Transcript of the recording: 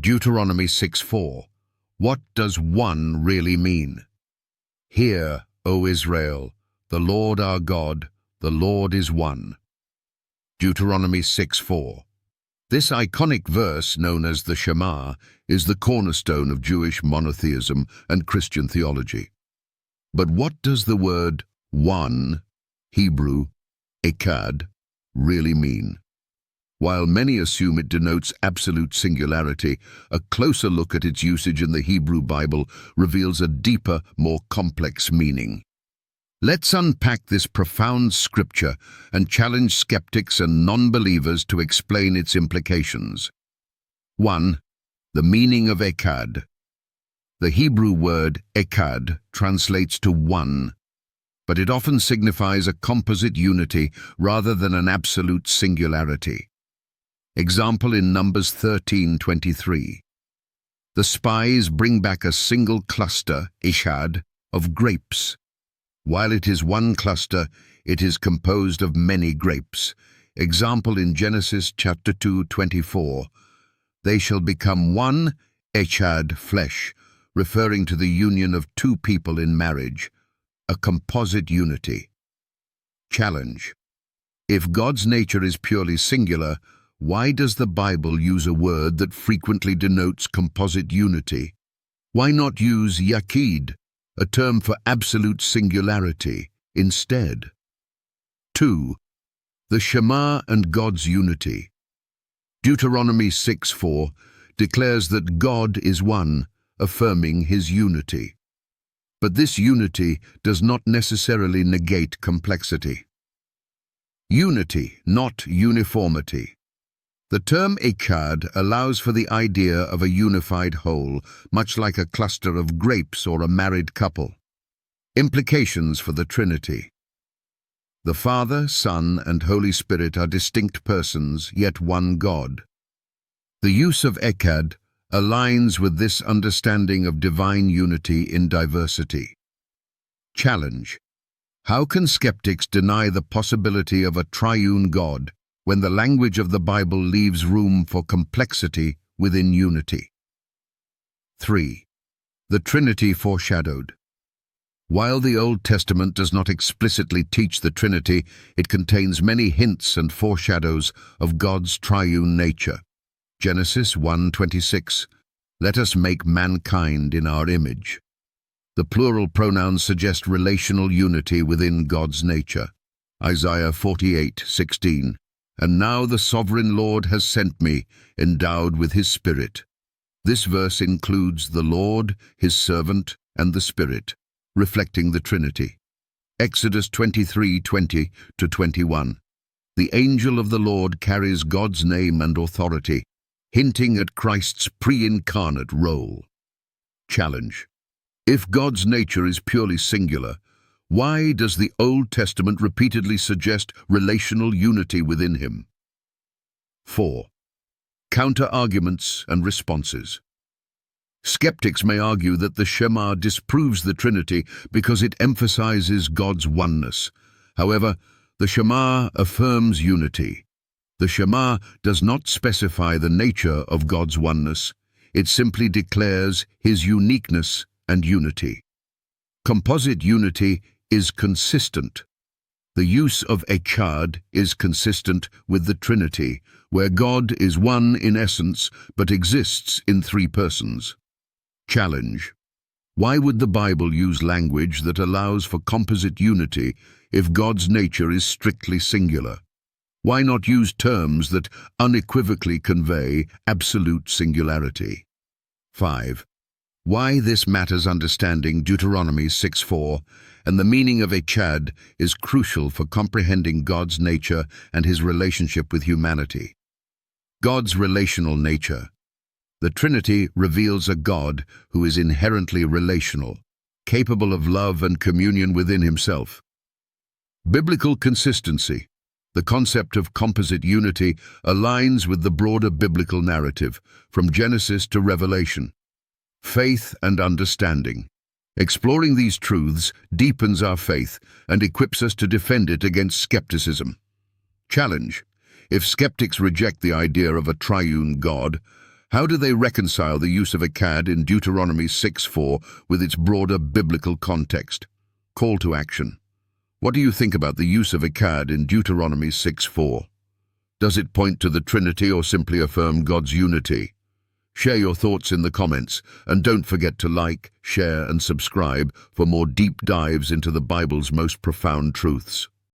Deuteronomy 6:4. What does one really mean? Hear, O Israel, the Lord our God, the Lord is one. Deuteronomy 6:4. This iconic verse, known as the Shema, is the cornerstone of Jewish monotheism and Christian theology. But what does the word one, Hebrew, Echad, really mean? While many assume it denotes absolute singularity, a closer look at its usage in the Hebrew Bible reveals a deeper, more complex meaning. Let's unpack this profound scripture and challenge skeptics and non-believers to explain its implications. 1. The meaning of Echad. The Hebrew word Echad translates to one, but it often signifies a composite unity rather than an absolute singularity. Example in Numbers 13:23. The spies bring back a single cluster, Echad, of grapes. While it is one cluster, it is composed of many grapes. Example in Genesis chapter 2:24. They shall become one Echad flesh, referring to the union of two people in marriage, a composite unity. Challenge. If God's nature is purely singular, why does the Bible use a word that frequently denotes composite unity? Why not use Echad, a term for absolute singularity, instead? 2. The Shema and God's unity. Deuteronomy 6:4 declares that God is one, affirming his unity. But this unity does not necessarily negate complexity. Unity, not uniformity. The term Echad allows for the idea of a unified whole, much like a cluster of grapes or a married couple. Implications for the Trinity. The Father, Son, and Holy Spirit are distinct persons, yet one God. The use of Echad aligns with this understanding of divine unity in diversity. Challenge. How can skeptics deny the possibility of a triune God when the language of the Bible leaves room for complexity within unity? 3. The Trinity foreshadowed. While the Old Testament does not explicitly teach the Trinity, it contains many hints and foreshadows of God's triune nature. Genesis 1:26, let us make mankind in our image. The plural pronouns suggest relational unity within God's nature. Isaiah 48:16, and now the sovereign Lord has sent me, endowed with his Spirit. This verse includes the Lord, his servant, and the Spirit, reflecting the Trinity. Exodus 23:20-21. The angel of the Lord carries God's name and authority, hinting at Christ's pre-incarnate role. Challenge. If God's nature is purely singular, why does the Old Testament repeatedly suggest relational unity within him? 4. Counter-arguments and responses. Skeptics may argue that the Shema disproves the Trinity because it emphasizes God's oneness. However, the Shema affirms unity. The Shema does not specify the nature of God's oneness. It simply declares his uniqueness and unity. Composite unity is consistent. The use of Echad is consistent with the Trinity, where God is one in essence but exists in three persons. Challenge. Why would the Bible use language that allows for composite unity if God's nature is strictly singular? Why not use terms that unequivocally convey absolute singularity? 5. Why this matters. Understanding Deuteronomy 6:4 and the meaning of Echad is crucial for comprehending God's nature and his relationship with humanity. God's relational nature. The Trinity reveals a God who is inherently relational, capable of love and communion within himself. Biblical consistency. The concept of composite unity aligns with the broader biblical narrative, from Genesis to Revelation. Faith and understanding. Exploring these truths deepens our faith and equips us to defend it against skepticism. Challenge. If skeptics reject the idea of a triune God, How do they reconcile the use of Echad in Deuteronomy 6:4 with its broader biblical context? Call to action. What do you think about the use of Echad in Deuteronomy 6:4? Does it point to the Trinity or simply affirm God's unity? Share your thoughts in the comments, and don't forget to like, share, and subscribe for more deep dives into the Bible's most profound truths.